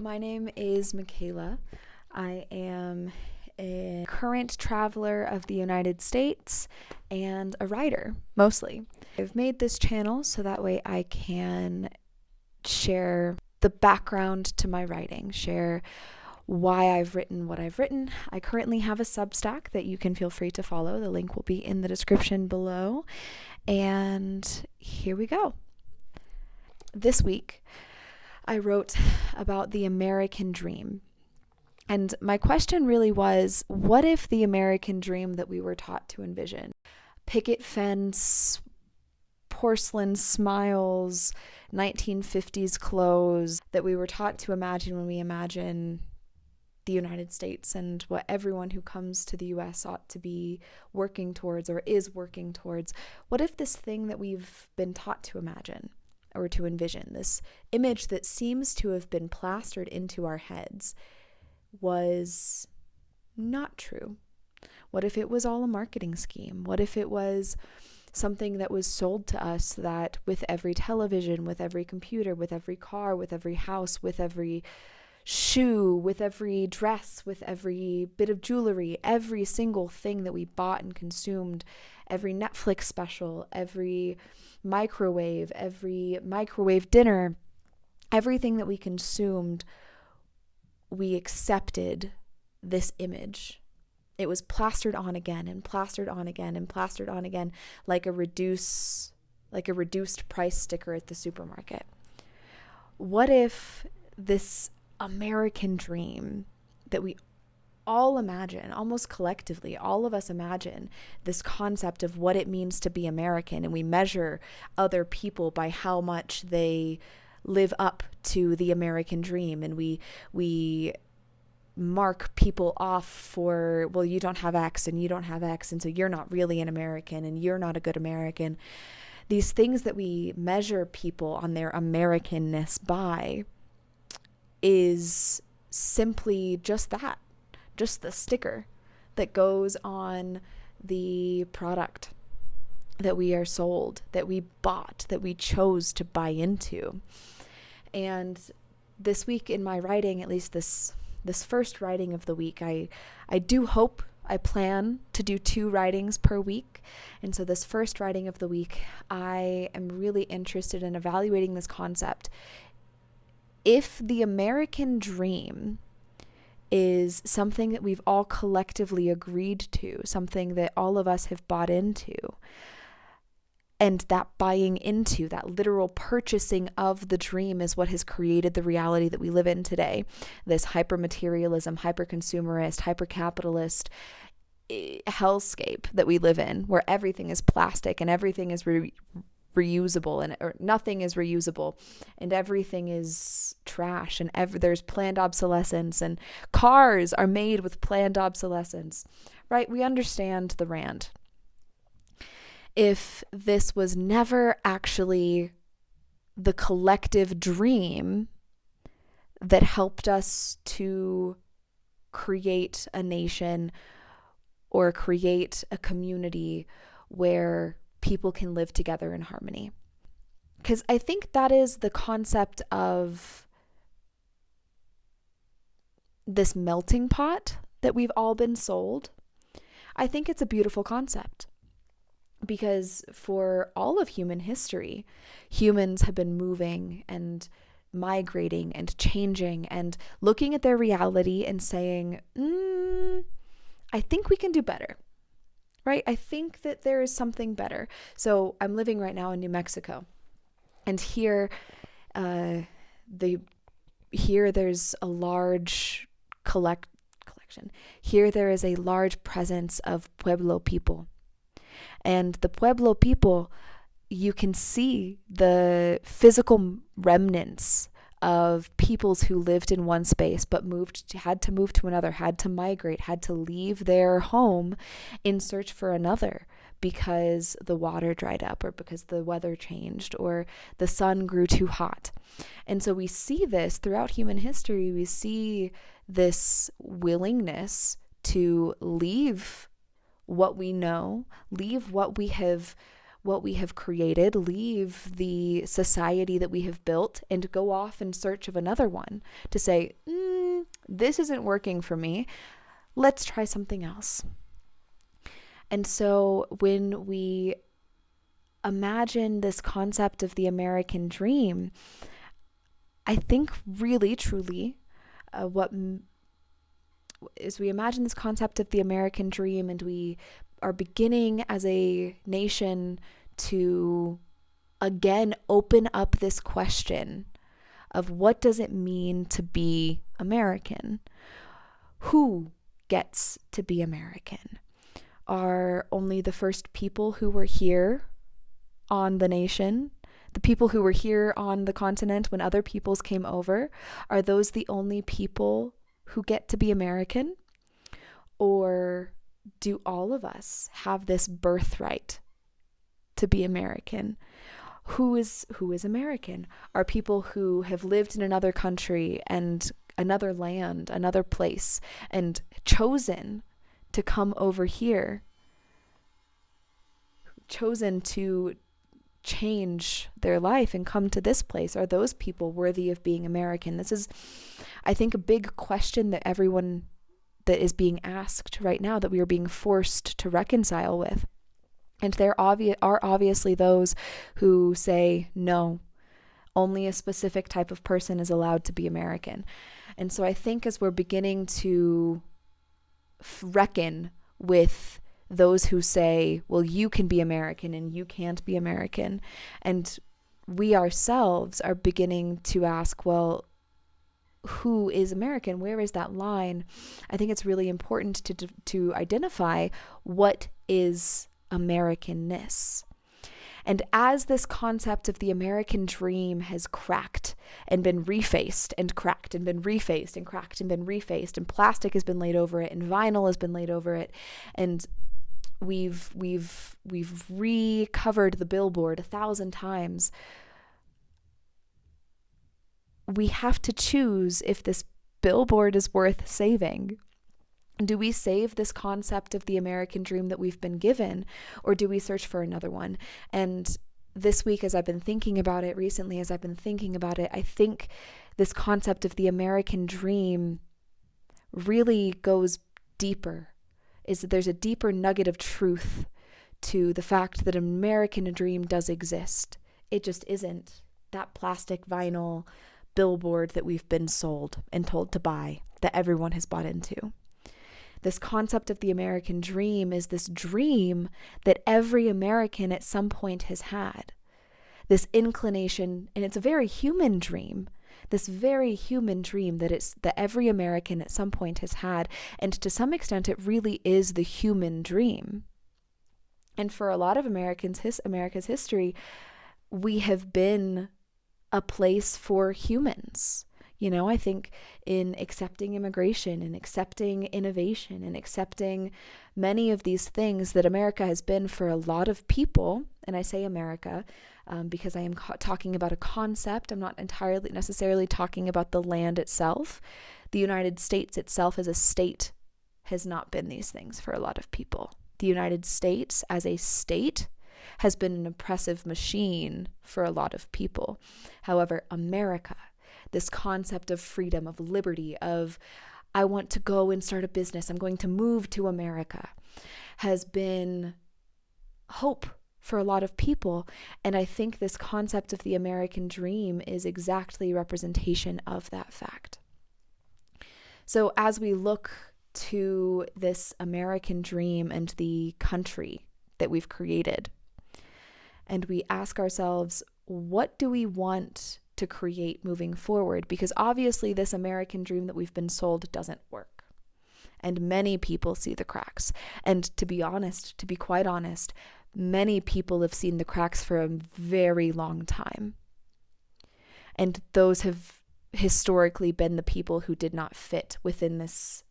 My name is Michaela. I am a current traveler of the United States and a writer, mostly. I've made this channel so that way I can share the background to my writing, share why I've written what I've written. I currently have a substack that you can feel free to follow. The link will be in the description below. And here we go. This week, I wrote about the American dream. And my question really was, what if the American dream that we were taught to envision? Picket fence, porcelain smiles, 1950s clothes that we were taught to imagine when we imagine the United States and what everyone who comes to the US ought to be working towards or is working towards. What if this thing that we've been taught to imagine or to envision, this image that seems to have been plastered into our heads, was not true? What if it was all a marketing scheme? What if it was something that was sold to us that with every television, with every computer, with every car, with every house, with every shoe, with every dress, with every bit of jewelry, every single thing that we bought and consumed, every Netflix special, every microwave dinner, everything that we consumed, we accepted this image. It was plastered on again and plastered on again and plastered on again, like a reduced price sticker at the supermarket. What if this American dream that we all imagine, almost collectively, all of us imagine this concept of what it means to be American, and we measure other people by how much they live up to the American dream, and we mark people off for, well, you don't have X and you don't have X, and so you're not really an American and you're not a good American. These things that we measure people on their Americanness by is simply just that, just the sticker that goes on the product that we are sold, that we bought, that we chose to buy into. And this week in my writing, at least this first writing of the week, I plan to do 2 writings per week. And so this first writing of the week, I am really interested in evaluating this concept. If the American dream is something that we've all collectively agreed to, something that all of us have bought into, and that buying into, that literal purchasing of the dream is what has created the reality that we live in today, this hyper-materialism, hyper-consumerist, hyper-capitalist hellscape that we live in, where everything is plastic and everything is reusable, or nothing is reusable, and everything is trash, and there's planned obsolescence, and cars are made with planned obsolescence, right? We understand the rant. If this was never actually the collective dream that helped us to create a nation or create a community where people can live together in harmony. Because I think that is the concept of this melting pot that we've all been sold. I think it's a beautiful concept because for all of human history, humans have been moving and migrating and changing and looking at their reality and saying, I think we can do better. Right? I think that there is something better. So I'm living right now in New Mexico, and here there's a large collection. Here there is a large presence of Pueblo people. And the Pueblo people, you can see the physical remnants of peoples who lived in one space but had to move to another, had to migrate, had to leave their home in search for another because the water dried up or because the weather changed or the sun grew too hot. And so we see this throughout human history. We see this willingness to leave what we know, leave what we have what we have created, leave the society that we have built, and go off in search of another one to say, this isn't working for me. Let's try something else. And so when we imagine this concept of the American dream, I think really, truly, we imagine this concept of the American dream, and we are beginning as a nation to again open up this question of what does it mean to be American? Who gets to be American? Are only the first people who were here on the nation, the people who were here on the continent when other peoples came over, are those the only people who get to be American? Or do all of us have this birthright to be American? Who is American? Are people who have lived in another country and another land, another place, and chosen to come over here, chosen to change their life and come to this place? Are those people worthy of being American? This is, I think, a big question that everyone that is being asked right now, that we are being forced to reconcile with. And there are obviously those who say, no, only a specific type of person is allowed to be American. And so I think as we're beginning to reckon with those who say, well, you can be American and you can't be American, and we ourselves are beginning to ask, well, who is American? Where is that line? I think it's really important to identify what is Americanness. And as this concept of the American dream has cracked and been refaced and cracked and been refaced and cracked and been refaced, and plastic has been laid over it and vinyl has been laid over it, and we've recovered the billboard 1,000 times, we have to choose if this billboard is worth saving. Do we save this concept of the American dream that we've been given, or do we search for another one? And this week, as I've been thinking about it, recently, as I've been thinking about it, I think this concept of the American dream really goes deeper. Is that there's a deeper nugget of truth to the fact that an American dream does exist. It just isn't that plastic vinyl billboard that we've been sold and told to buy, that everyone has bought into. This concept of the American dream is this dream that every American at some point has had. This inclination, and it's a very human dream, this very human dream that every American at some point has had, and to some extent it really is the human dream. And for a lot of America's history, we have been a place for humans. You know, I think in accepting immigration and accepting innovation and accepting many of these things that America has been for a lot of people, and I say America because I am talking about a concept. I'm not entirely necessarily talking about the land itself. The United States itself as a state has not been these things for a lot of people. The United States as a state has been an oppressive machine for a lot of people. However, America, this concept of freedom, of liberty, of I want to go and start a business, I'm going to move to America, has been hope for a lot of people. And I think this concept of the American dream is exactly a representation of that fact. So as we look to this American dream and the country that we've created, and we ask ourselves, what do we want to create moving forward? Because obviously this American dream that we've been sold doesn't work. And many people see the cracks. And to be quite honest, many people have seen the cracks for a very long time. And those have historically been the people who did not fit within this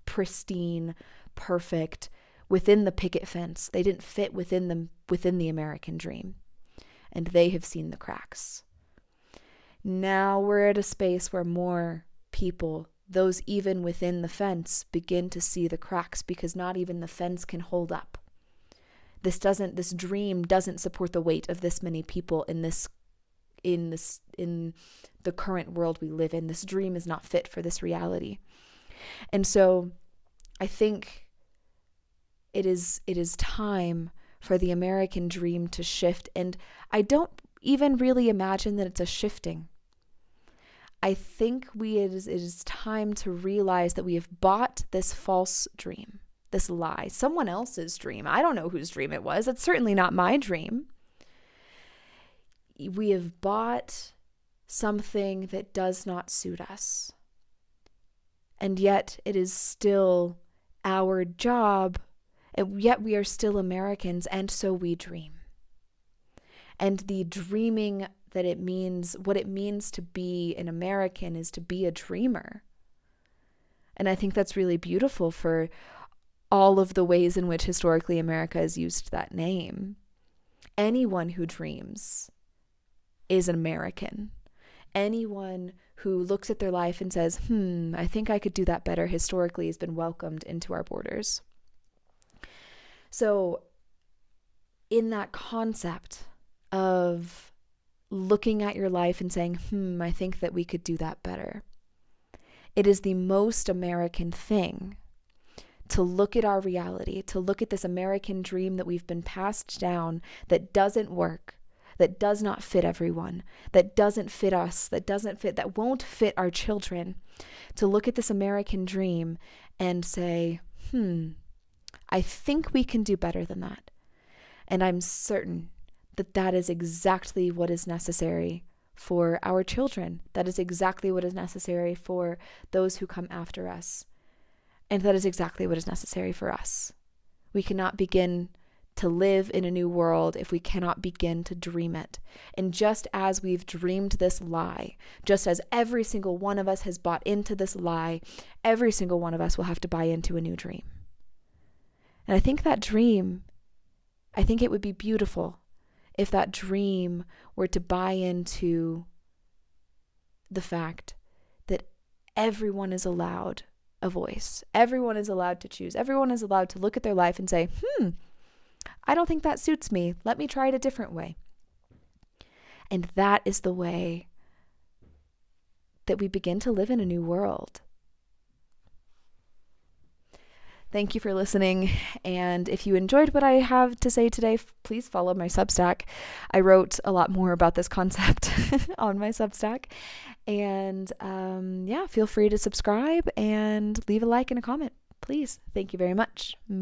pristine, perfect, within the picket fence. They didn't fit within the American dream. And they have seen the cracks. Now we're at a space where more people, those even within the fence, begin to see the cracks, because not even the fence can hold up. this dream doesn't support the weight of this many people in the current world we live in. This dream is not fit for this reality. And so I think it is time for the American dream to shift. And I don't even really imagine that it's a shifting. I think it is time to realize that we have bought this false dream, this lie, someone else's dream. I don't know whose dream it was. It's certainly not my dream. We have bought something that does not suit us. And yet it is still our job, and yet we are still Americans, and so we dream. And the dreaming that it means, what it means to be an American is to be a dreamer. And I think that's really beautiful for all of the ways in which historically America has used that name. Anyone who dreams is an American. Anyone who looks at their life and says, I think I could do that better historically has been welcomed into our borders. So in that concept of looking at your life and saying, I think that we could do that better, it is the most American thing to look at our reality, to look at this American dream that we've been passed down that doesn't work, that does not fit everyone, that doesn't fit us, that won't fit our children, to look at this American dream and say, I think we can do better than that. And I'm certain that that is exactly what is necessary for our children. That is exactly what is necessary for those who come after us. And that is exactly what is necessary for us. We cannot begin to live in a new world if we cannot begin to dream it. And just as we've dreamed this lie, just as every single one of us has bought into this lie, every single one of us will have to buy into a new dream. And I think that dream, I think it would be beautiful if that dream were to buy into the fact that everyone is allowed a voice. Everyone is allowed to choose. Everyone is allowed to look at their life and say, I don't think that suits me. Let me try it a different way. And that is the way that we begin to live in a new world. Thank you for listening. And if you enjoyed what I have to say today, please follow my Substack. I wrote a lot more about this concept on my Substack. And feel free to subscribe and leave a like and a comment, please. Thank you very much. Bye.